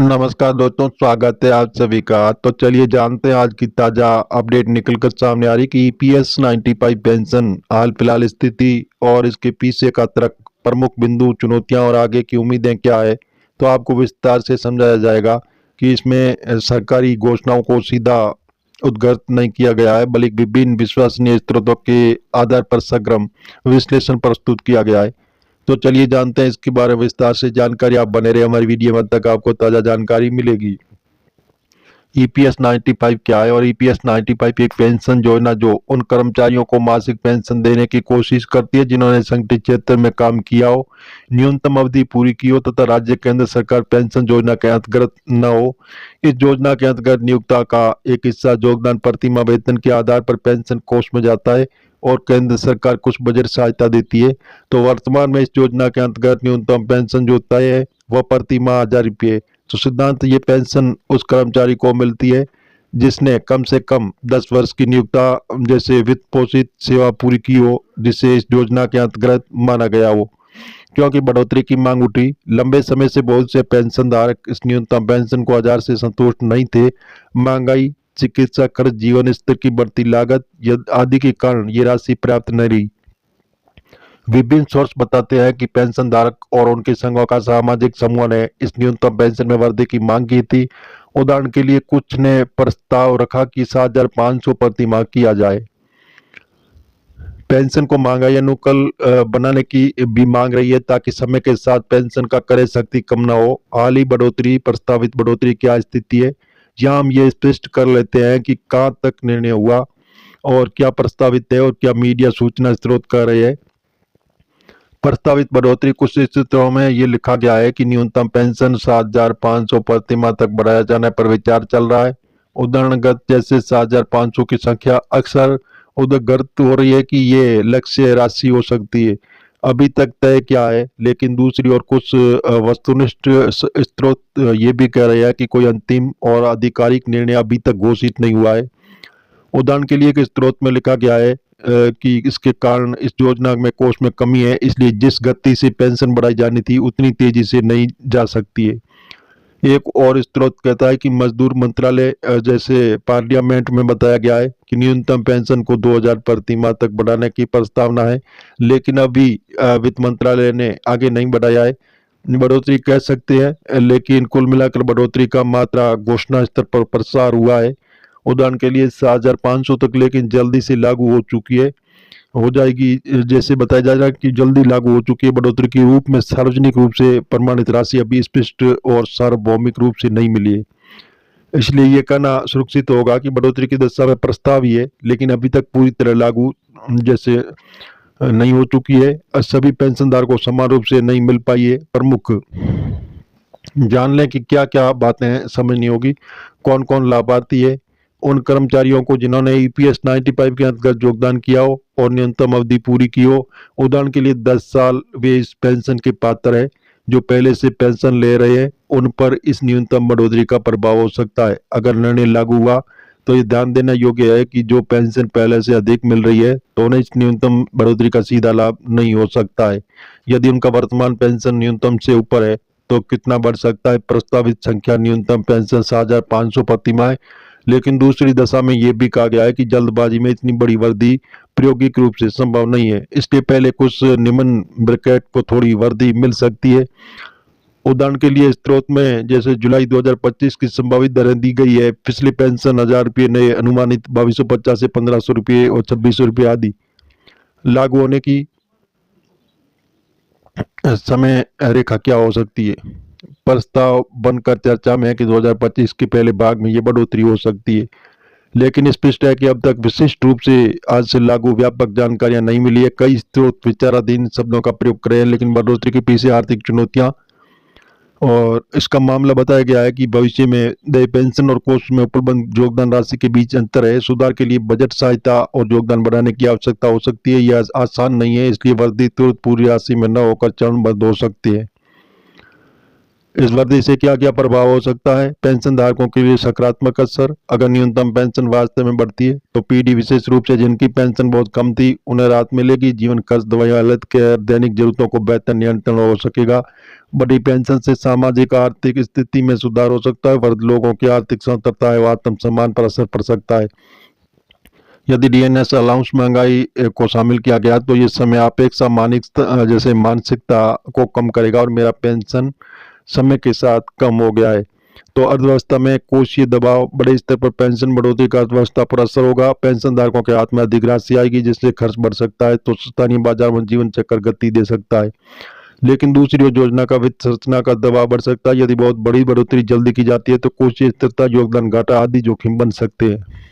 नमस्कार दोस्तों, स्वागत है आप सभी का। तो चलिए जानते हैं आज की ताज़ा अपडेट निकल कर सामने आ रही कि ईपीएस 95 पेंशन हाल फिलहाल स्थिति और इसके पीछे का तर्क, प्रमुख बिंदु, चुनौतियां और आगे की उम्मीदें क्या है। तो आपको विस्तार से समझाया जाएगा कि इसमें सरकारी घोषणाओं को सीधा उद्धृत नहीं किया गया है, बल्कि विभिन्न विश्वसनीय स्रोतों के आधार पर समग्र विश्लेषण प्रस्तुत किया गया है। तो चलिए जानते हैं इसके बारे में विस्तार से जानकारी। आप बने रहे हमारी वीडियो में, तक आपको ताज़ा जानकारी मिलेगी। ईपीएस 95 क्या है? और ईपीएस 95 एक पेंशन योजना जो उन कर्मचारियों को मासिक पेंशन देने की कोशिश करती है जिन्होंने संगठित क्षेत्र में काम किया हो, न्यूनतम अवधि पूरी की हो तथा राज्य केंद्र सरकार पेंशन योजना के अंतर्गत न हो। इस योजना के अंतर्गत नियोक्ता का एक हिस्सा योगदान प्रतिमाह वेतन के आधार पर पेंशन कोष में जाता है और केंद्र सरकार कुछ बजट सहायता देती है। तो वर्तमान में इस योजना के अंतर्गत न्यूनतम पेंशन जो तय है वह प्रति माह 1000 रुपये। तो सिद्धांत ये पेंशन उस कर्मचारी को मिलती है जिसने कम से कम 10 वर्ष की नियोक्ता जैसे वित्त पोषित सेवा पूरी की हो, जिसे इस योजना के अंतर्गत माना गया हो। क्योंकि बढ़ोतरी की मांग उठी, लंबे समय से बहुत से पेंशन धारक इस न्यूनतम पेंशन को 1000 से संतुष्ट नहीं थे। महंगाई, चिकित्सा खर्च, जीवन स्तर की बढ़ती लागत आदि के कारण ये राशि पर्याप्त नहीं रही। विभिन्न सोर्स बताते हैं कि पेंशन धारक और उनके संघों का सामाजिक समूह ने इस न्यूनतम पेंशन में वृद्धि की मांग की थी। उदाहरण के लिए कुछ ने प्रस्ताव रखा कि 7500 प्रति माह किया जाए। पेंशन को महंगाई अनुकूल बनाने की भी मांग रही है ताकि समय के साथ पेंशन का क्रय शक्ति कम न हो। हाल ही बढ़ोतरी, प्रस्तावित बढ़ोतरी क्या स्थिति है, यहाँ हम ये स्पष्ट कर लेते हैं कि कहाँ तक निर्णय हुआ और क्या प्रस्तावित है और क्या मीडिया सूचना स्रोत कर रहे हैं। प्रस्तावित बढ़ोतरी कुछ स्थितियों में ये लिखा गया है कि न्यूनतम पेंशन 7500 प्रति माह तक बढ़ाया जाने पर विचार चल रहा है। उदाहरणगत जैसे 7500 की संख्या अक्सर उद्धृत हो रही है कि ये लक्ष्य राशि हो सकती है। अभी तक तय क्या है, लेकिन दूसरी ओर कुछ वस्तुनिष्ठ स्रोत ये भी कह रहे हैं कि कोई अंतिम और आधिकारिक निर्णय अभी तक घोषित नहीं हुआ है। उदाहरण के लिए एक स्रोत में लिखा गया है कि इसके कारण इस योजना में कोष में कमी है, इसलिए जिस गति से पेंशन बढ़ाई जानी थी उतनी तेजी से नहीं जा सकती है। एक और स्रोत कहता है कि मजदूर मंत्रालय जैसे पार्लियामेंट में बताया गया है कि न्यूनतम पेंशन को 2000 प्रति माह तक बढ़ाने की प्रस्तावना है, लेकिन अभी वित्त मंत्रालय ने आगे नहीं बढ़ाया है। बढ़ोतरी कह सकते हैं, लेकिन कुल मिलाकर बढ़ोतरी का मात्रा घोषणा स्तर पर प्रसार हुआ है। उदाहरण के लिए 7500 तक, लेकिन जल्दी से लागू हो चुकी है, हो जाएगी। जैसे बताया जा रहा है कि जल्दी लागू हो चुकी है। बढ़ोतरी के रूप में सार्वजनिक रूप से प्रमाणित राशि अभी स्पष्ट और सार्वभौमिक रूप से नहीं मिली है, इसलिए ये कहना सुरक्षित होगा कि बढ़ोतरी की दशा में प्रस्ताव ही है, लेकिन अभी तक पूरी तरह लागू जैसे नहीं हो चुकी है। सभी पेंशनधारकों को समान रूप से नहीं मिल पाई है। प्रमुख जान लें कि क्या क्या बातें समझनी होगी। कौन कौन लाभार्थी है? उन कर्मचारियों को जिन्होंने ईपीएस 95 के अंतर्गत योगदान किया हो और न्यूनतम अवधि पूरी की हो। उदाहरण के लिए 10 साल वे इस पेंशन के पात्र है। जो पहले से पेंशन ले रहे हैं उन पर इस न्यूनतम बढ़ोतरी का प्रभाव हो सकता है। अगर निर्णय लागू हुआ तो ये ध्यान देना योग्य है कि जो पेंशन पहले से अधिक मिल रही है तो उन्हें इस न्यूनतम बढ़ोतरी का सीधा लाभ नहीं हो सकता है। यदि उनका वर्तमान पेंशन न्यूनतम से ऊपर है तो कितना बढ़ सकता है? प्रस्तावित संख्या न्यूनतम पेंशन 7500 प्रति माह है, लेकिन दूसरी दशा में यह भी कहा गया है कि जल्दबाजी में इतनी बड़ी वृद्धि प्रायोगिक रूप से संभव नहीं है, इसलिए पहले कुछ निम्न ब्रैकेट को थोड़ी वृद्धि मिल सकती है। उदाहरण के लिए स्रोत में जैसे जुलाई 2025 की संभावित दरें दी गई है। पिछली पेंशन 1000 रुपये, नए अनुमानित 2250 से 1500 रुपये और 2600 रुपये आदि लागू होने की समय रेखा क्या हो सकती है? प्रस्ताव बनकर चर्चा में है कि 2025 के पहले भाग में ये बढ़ोतरी हो सकती है, लेकिन स्पष्ट है कि अब तक विशिष्ट रूप से आज से लागू व्यापक जानकारियां नहीं मिली है। कई स्रोत विचाराधीन शब्दों का प्रयोग कर रहे हैं, लेकिन बढ़ोतरी के पीछे आर्थिक चुनौतियां और इसका मामला बताया गया है कि भविष्य में देय पेंशन और कोष में उपलब्ध योगदान राशि के बीच अंतर है। सुधार के लिए बजट सहायता और योगदान बढ़ाने की आवश्यकता हो सकती है। यह आसान नहीं है, इसलिए वृद्धि तुरंत पूरी राशि में न होकर चरणबद्ध हो सकती है। इस वर्दी से क्या क्या प्रभाव हो सकता है? पेंशन धारकों के लिए सकारात्मक असर। अगर न्यूनतम पेंशन वास्तव में बढ़ती है तो पीढ़ी विशेष रूप से जिनकी पेंशन बहुत कम थी उन्हें राहत मिलेगी। जीवन खर्च, दवाइयां, हेल्थ केयर, दैनिक जरूरतों को बेहतर नियंत्रण हो सकेगा। बड़ी पेंशन से सामाजिक आर्थिक स्थिति में सुधार हो सकता है। वृद्ध लोगों की आर्थिक स्वतंत्रता एवं आत्मसम्मान पर असर पड़ सकता है। यदि डीएनएस अलाउंस महंगाई को शामिल किया गया तो ये समय अपेक्षा जैसे मानसिकता को कम करेगा और मेरा पेंशन समय के साथ कम हो गया है। तो अर्थव्यवस्था में कोषीय दबाव, बड़े स्तर पर पेंशन बढ़ोतरी का अर्थव्यवस्था पर असर होगा। पेंशन धारकों के हाथ में अधिक राशि आएगी जिससे खर्च बढ़ सकता है, तो स्थानीय बाजार में जीवन चक्र गति दे सकता है। लेकिन दूसरी ओर योजना का वित्त संरचना का दबाव बढ़ सकता है। यदि बहुत बड़ी बढ़ोतरी जल्दी की जाती है तो कोषीय स्थिरता, योगदान घाटा आदि जोखिम बन सकते हैं।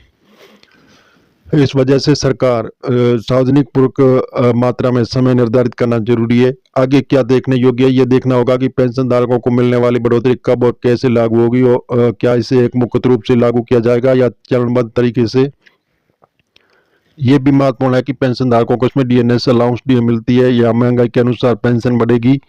इस वजह से सरकार सार्वजनिक पूर्वक मात्रा में समय निर्धारित करना जरूरी है। आगे क्या देखने योग्य है? ये देखना होगा कि पेंशन धारकों को मिलने वाली बढ़ोतरी कब और कैसे लागू होगी और क्या इसे एक मुक्त रूप से लागू किया जाएगा या चरणबद्ध तरीके से। ये भी महत्वपूर्ण है कि पेंशन धारकों को इसमें डीएनएस अलाउंस डी मिलती है या महंगाई के अनुसार पेंशन बढ़ेगी।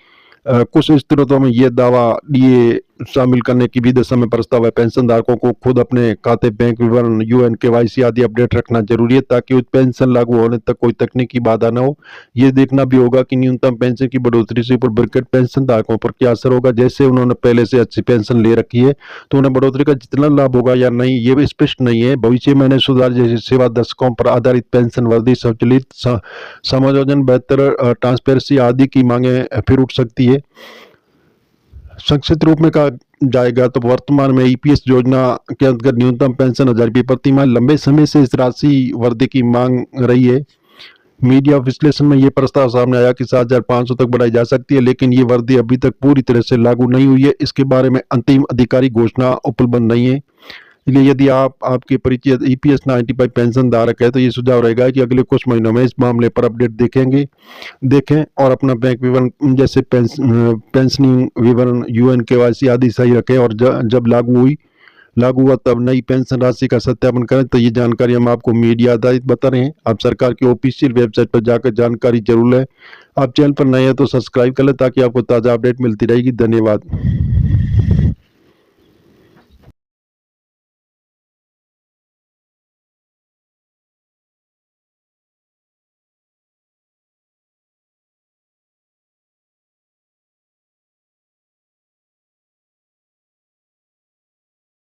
कुछ स्थितियों में ये दावा डीए शामिल करने की भी दशा में प्रस्ताव है। पेंशन धारकों को खुद अपने खाते, बैंक विवरण, यूएन केवाईसी आदि अपडेट रखना जरूरी है ताकि उस पेंशन लागू होने तक कोई तकनीकी बाधा न हो। ये देखना भी होगा कि न्यूनतम पेंशन की बढ़ोतरी से ऊपर ब्रैकेट पेंशन धारकों पर क्या असर होगा। जैसे उन्होंने पहले से अच्छी पेंशन ले रखी है तो उन्हें बढ़ोतरी का जितना लाभ होगा या नहीं ये भी स्पष्ट नहीं है। भविष्य में मैंने सुधार जैसे सेवा दशकों पर आधारित पेंशन वर्दी, स्वचालित समायोजन, बेहतर ट्रांसपेरेंसी आदि की मांगे फिर उठ सकती है। संक्षिप्त रूप में कहा जाएगा तो वर्तमान में ईपीएस योजना के अंतर्गत न्यूनतम पेंशन 1000 रुपये प्रति माह लंबे समय से इस राशि वृद्धि की मांग रही है। मीडिया विश्लेषण में यह प्रस्ताव सामने आया कि 7500 तक बढ़ाई जा सकती है, लेकिन ये वृद्धि अभी तक पूरी तरह से लागू नहीं हुई है। इसके बारे में अंतिम आधिकारिक घोषणा उपलब्ध नहीं है। इसलिए यदि आपके परिचित ईपीएस 95 पेंशन धारक है तो ये सुझाव रहेगा कि अगले कुछ महीनों में इस मामले पर अपडेट देखें और अपना बैंक विवरण जैसे पेंशनिंग विवरण, यूएन केवाईसी आदि सही रखें और जब लागू हुआ तब नई पेंशन राशि का सत्यापन करें। तो ये जानकारी हम आपको मीडिया आधारित बता रहे हैं। आप सरकार की ऑफिशियल वेबसाइट पर जाकर जानकारी जरूर लें। आप चैनल पर नए हैं तो सब्सक्राइब कर लें ताकि आपको ताज़ा अपडेट मिलती रहेगी। धन्यवाद।